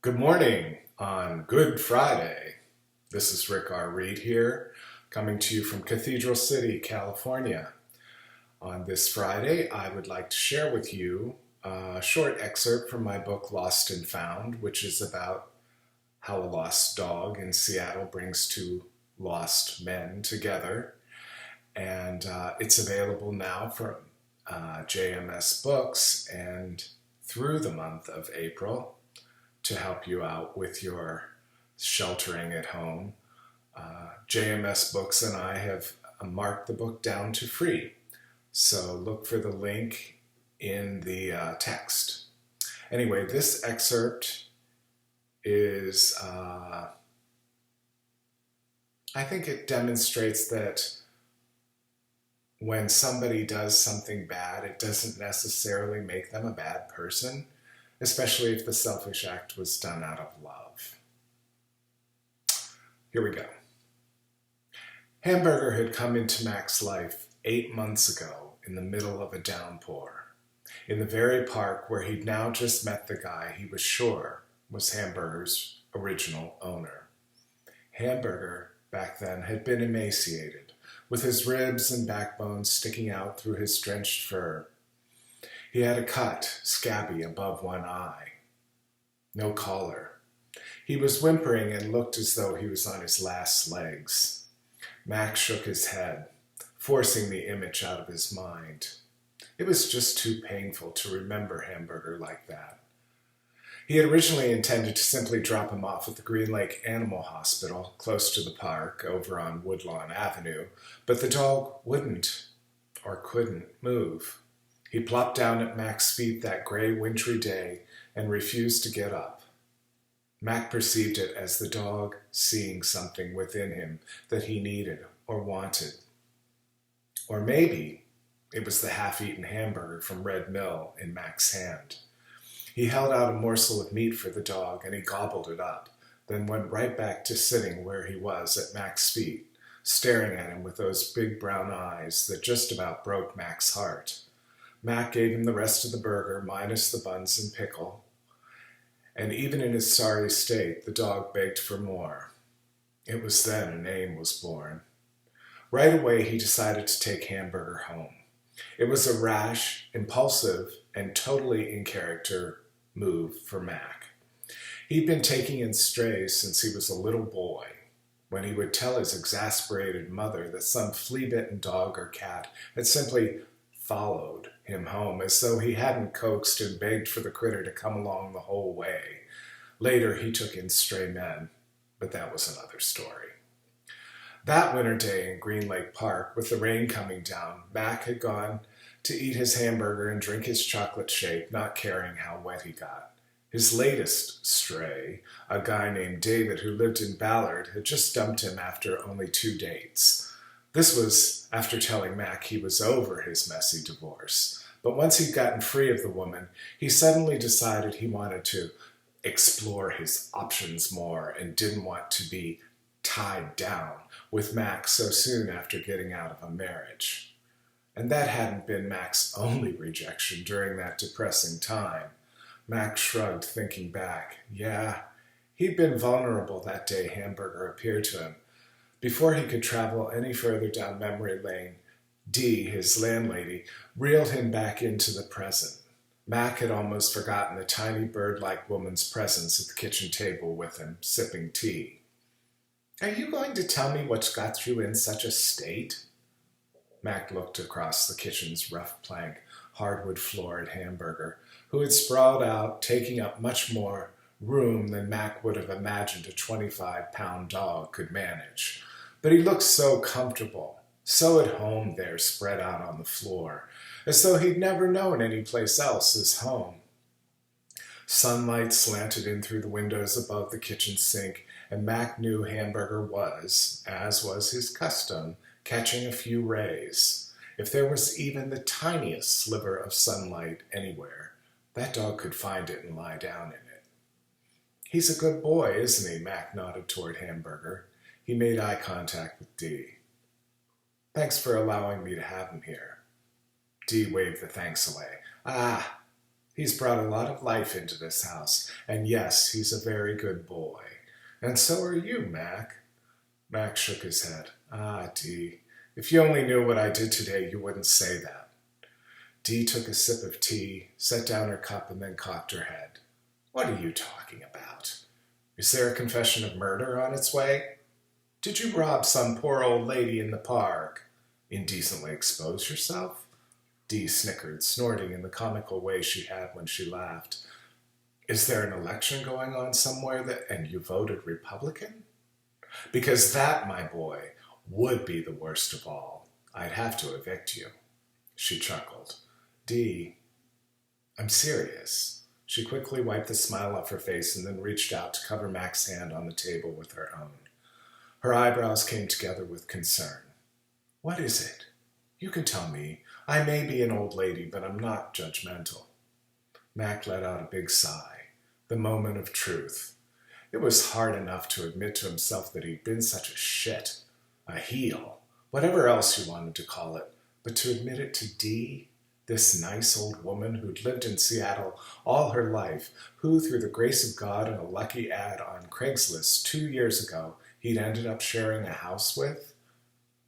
Good morning on Good Friday. This is Rick R. Reed here, coming to you from Cathedral City, California. On this Friday, I would like to share with you a short excerpt from my book Lost and Found, which is about how a lost dog in Seattle brings two lost men together. And it's available now from JMS Books and through the month of April to help you out with your sheltering at home. JMS Books and I have marked the book down to free. So look for the link in the text. Anyway, this excerpt is, I think it demonstrates that when somebody does something bad, it doesn't necessarily make them a bad person, especially if the selfish act was done out of love. Here we go. Hamburger had come into Mac's life 8 months ago in the middle of a downpour, in the very park where he'd now just met the guy he was sure was Hamburger's original owner. Hamburger, back then, had been emaciated, with his ribs and backbone sticking out through his drenched fur. He had a cut, scabby above one eye. No collar. He was whimpering and looked as though he was on his last legs. Mac shook his head, forcing the image out of his mind. It was just too painful to remember Hamburger like that. He had originally intended to simply drop him off at the Green Lake Animal Hospital, close to the park, over on Woodlawn Avenue, but the dog wouldn't, or couldn't, move. He plopped down at Mac's feet that gray, wintry day and refused to get up. Mac perceived it as the dog seeing something within him that he needed or wanted. Or maybe it was the half-eaten hamburger from Red Mill in Mac's hand. He held out a morsel of meat for the dog and he gobbled it up, then went right back to sitting where he was at Mac's feet, staring at him with those big brown eyes that just about broke Mac's heart. Mac gave him the rest of the burger, minus the buns and pickle, and even in his sorry state, the dog begged for more. It was then a name was born. Right away, he decided to take Hamburger home. It was a rash, impulsive, and totally in character move for Mac. He'd been taking in strays since he was a little boy, when he would tell his exasperated mother that some flea-bitten dog or cat had simply followed him home, as though he hadn't coaxed and begged for the critter to come along the whole way. Later, he took in stray men, but that was another story. That winter day in Green Lake Park, with the rain coming down, Mac had gone to eat his hamburger and drink his chocolate shake, not caring how wet he got. His latest stray, a guy named David who lived in Ballard, had just dumped him after only 2 dates. This was after telling Mac he was over his messy divorce. But once he'd gotten free of the woman, he suddenly decided he wanted to explore his options more and didn't want to be tied down with Mac so soon after getting out of a marriage. And that hadn't been Mac's only rejection during that depressing time. Mac shrugged, thinking back. Yeah, he'd been vulnerable that day Hamburger appeared to him. Before he could travel any further down memory lane, Dee, his landlady, reeled him back into the present. Mac had almost forgotten the tiny bird-like woman's presence at the kitchen table with him, sipping tea. "Are you going to tell me what's got you in such a state?" Mac looked across the kitchen's rough plank, hardwood floor at Hamburger, who had sprawled out, taking up much more room than Mac would have imagined a 25-pound dog could manage. But he looked so comfortable, so at home there spread out on the floor, as though he'd never known any place else as home. Sunlight slanted in through the windows above the kitchen sink, and Mac knew Hamburger was, as was his custom, catching a few rays. If there was even the tiniest sliver of sunlight anywhere, that dog could find it and lie down in it. "He's a good boy, isn't he?" Mac nodded toward Hamburger. He made eye contact with Dee. "Thanks for allowing me to have him here." Dee waved the thanks away. "Ah, He's brought a lot of life into this house, and yes, he's a very good boy. And so are you, Mac. Mac shook his head. Ah, Dee, if you only knew what I did today, you wouldn't say that. Dee took a sip of tea, set down her cup, and then cocked her head. What are you talking about? Is there a confession of murder on its way? Did you rob some poor old lady in the park? Indecently expose yourself? Dee snickered, snorting in the comical way she had when she laughed. Is there an election going on somewhere and you voted Republican? Because that, my boy, would be the worst of all. I'd have to evict you. She chuckled. Dee, I'm serious. She quickly wiped the smile off her face and then reached out to cover Mac's hand on the table with her own. Her eyebrows came together with concern. What is it? You can tell me. I may be an old lady, but I'm not judgmental. Mac let out a big sigh, the moment of truth. It was hard enough to admit to himself that he'd been such a shit, a heel, whatever else you wanted to call it, but to admit it to Dee, this nice old woman who'd lived in Seattle all her life, who, through the grace of God and a lucky ad on Craigslist 2 years ago, he'd ended up sharing a house with?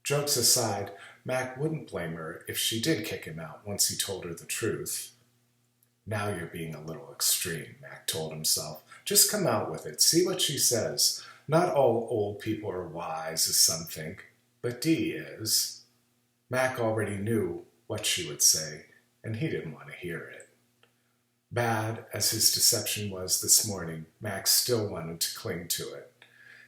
Jokes aside, Mac wouldn't blame her if she did kick him out once he told her the truth. Now you're being a little extreme, Mac told himself. Just come out with it. See what she says. Not all old people are wise, as some think, but Dee is. Mac already knew what she would say, and he didn't want to hear it. Bad as his deception was this morning, Mac still wanted to cling to it.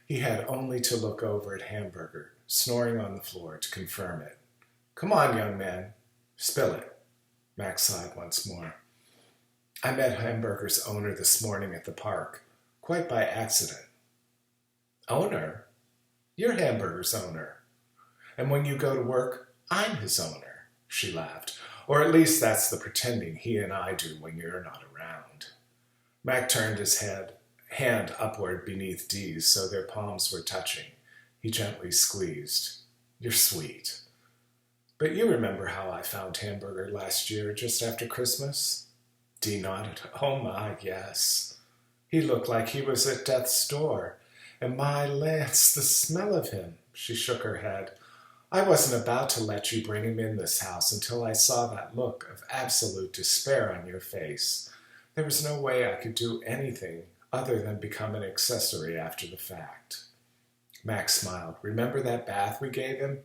He had only to look over at Hamburger, snoring on the floor, to confirm it. Come on, young man. Spill it. Mac sighed once more. I met Hamburger's owner this morning at the park, quite by accident. Owner? You're Hamburger's owner. And when you go to work, I'm his owner, she laughed. Or at least that's the pretending he and I do when you're not around. Mac turned his hand upward beneath Dee's so their palms were touching. He gently squeezed. You're sweet. But you remember how I found Hamburger last year, just after Christmas? Dee nodded. Oh my, yes. He looked like he was at death's door. And my Lance, the smell of him. She shook her head. I wasn't about to let you bring him in this house until I saw that look of absolute despair on your face. There was no way I could do anything other than become an accessory after the fact. Max smiled. Remember that bath we gave him?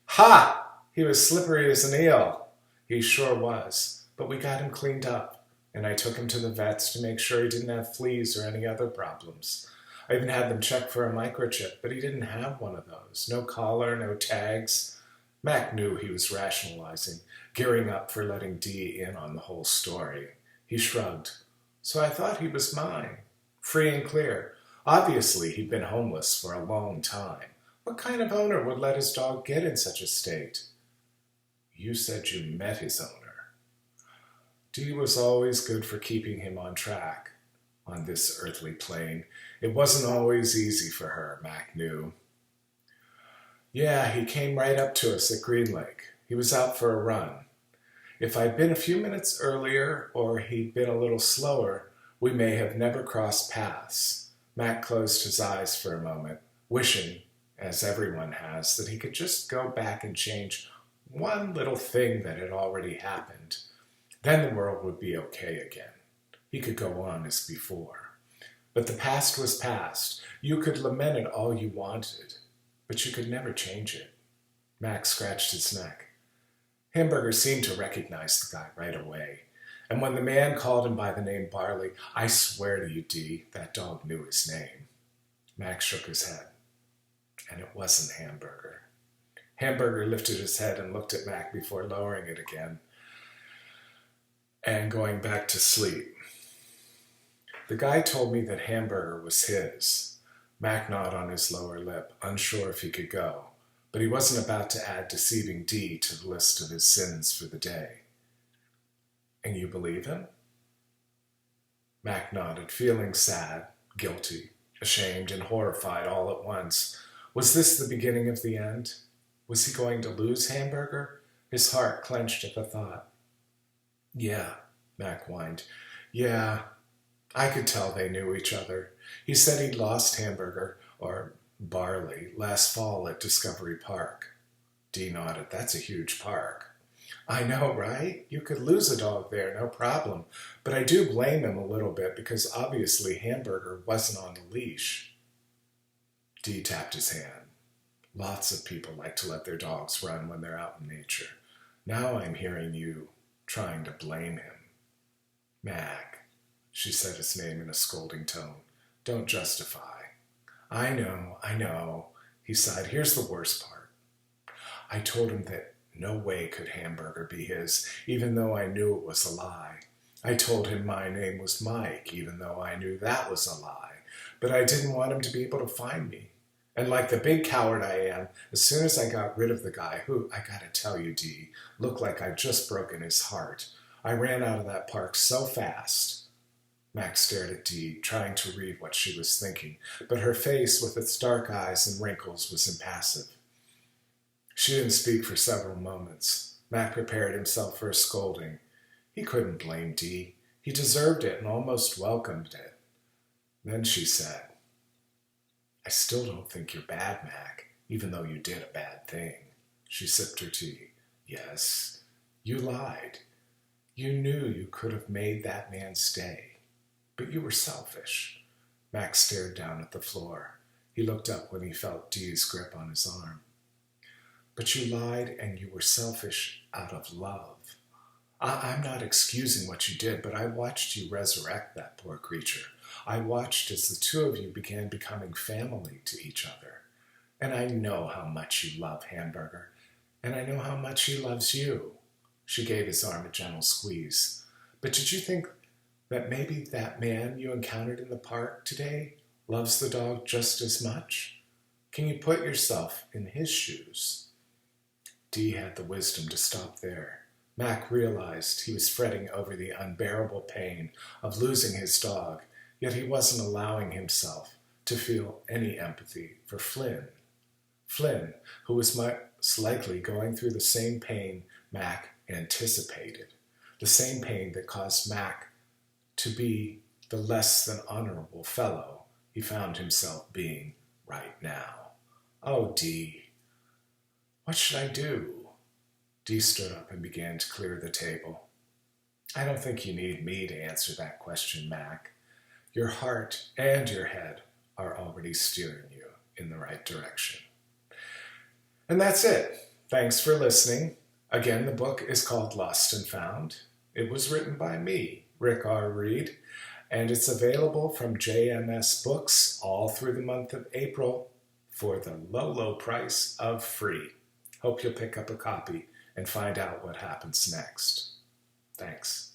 Ha! He was slippery as an eel. He sure was. But we got him cleaned up, and I took him to the vets to make sure he didn't have fleas or any other problems. I even had them check for a microchip, but he didn't have one of those. No collar, no tags. Mac knew he was rationalizing, gearing up for letting Dee in on the whole story. He shrugged. So I thought he was mine. Free and clear. Obviously, he'd been homeless for a long time. What kind of owner would let his dog get in such a state? You said you met his owner. Dee was always good for keeping him on track. On this earthly plane, it wasn't always easy for her, Mac knew. Yeah, he came right up to us at Green Lake. He was out for a run. If I'd been a few minutes earlier, or he'd been a little slower, we may have never crossed paths. Mac closed his eyes for a moment, wishing, as everyone has, that he could just go back and change one little thing that had already happened. Then the world would be okay again. He could go on as before. But the past was past. You could lament it all you wanted, but you could never change it. Max scratched his neck. Hamburger seemed to recognize the guy right away. And when the man called him by the name Barley, I swear to you, Dee, that dog knew his name. Max shook his head. And it wasn't Hamburger. Hamburger lifted his head and looked at Mac before lowering it again and going back to sleep. The guy told me that Hamburger was his. Mac gnawed on his lower lip, unsure if he could go, but he wasn't about to add deceiving Dee to the list of his sins for the day. And you believe him? Mac nodded, feeling sad, guilty, ashamed, and horrified all at once. Was this the beginning of the end? Was he going to lose Hamburger? His heart clenched at the thought. Yeah, Mac whined. Yeah, I could tell they knew each other. He said he'd lost Hamburger, or Barley, last fall at Discovery Park. Dee nodded. That's a huge park. I know, right? You could lose a dog there, no problem. But I do blame him a little bit because obviously Hamburger wasn't on the leash. Dee tapped his hand. Lots of people like to let their dogs run when they're out in nature. Now I'm hearing you trying to blame him. Mac, she said his name in a scolding tone. Don't justify. I know, he sighed. Here's the worst part. I told him that no way could Hamburger be his, even though I knew it was a lie. I told him my name was Mike, even though I knew that was a lie. But I didn't want him to be able to find me. And like the big coward I am, as soon as I got rid of the guy who, I gotta tell you, Dee, looked like I'd just broken his heart, I ran out of that park so fast. Max stared at Dee, trying to read what she was thinking, but her face, with its dark eyes and wrinkles, was impassive. She didn't speak for several moments. Mac prepared himself for a scolding. He couldn't blame Dee. He deserved it and almost welcomed it. Then she said, I still don't think you're bad, Mac, even though you did a bad thing. She sipped her tea. Yes, you lied. You knew you could have made that man stay, but you were selfish. Max stared down at the floor. He looked up when he felt Dee's grip on his arm. But you lied and you were selfish out of love. I'm not excusing what you did, but I watched you resurrect that poor creature. I watched as the two of you began becoming family to each other. And I know how much you love Hamburger, and I know how much he loves you. She gave his arm a gentle squeeze. But did you think that maybe that man you encountered in the park today loves the dog just as much? Can you put yourself in his shoes? Dee had the wisdom to stop there. Mac realized he was fretting over the unbearable pain of losing his dog, yet he wasn't allowing himself to feel any empathy for Flynn. Flynn, who was most likely going through the same pain Mac anticipated, the same pain that caused Mac to be the less than honorable fellow he found himself being right now. Oh, Dee, what should I do? Dee stood up and began to clear the table. I don't think you need me to answer that question, Mac. Your heart and your head are already steering you in the right direction. And that's it. Thanks for listening. Again, the book is called Lost and Found. It was written by me, Rick R. Reed, and it's available from JMS Books all through the month of April for the low, low price of free. Hope you'll pick up a copy and find out what happens next. Thanks.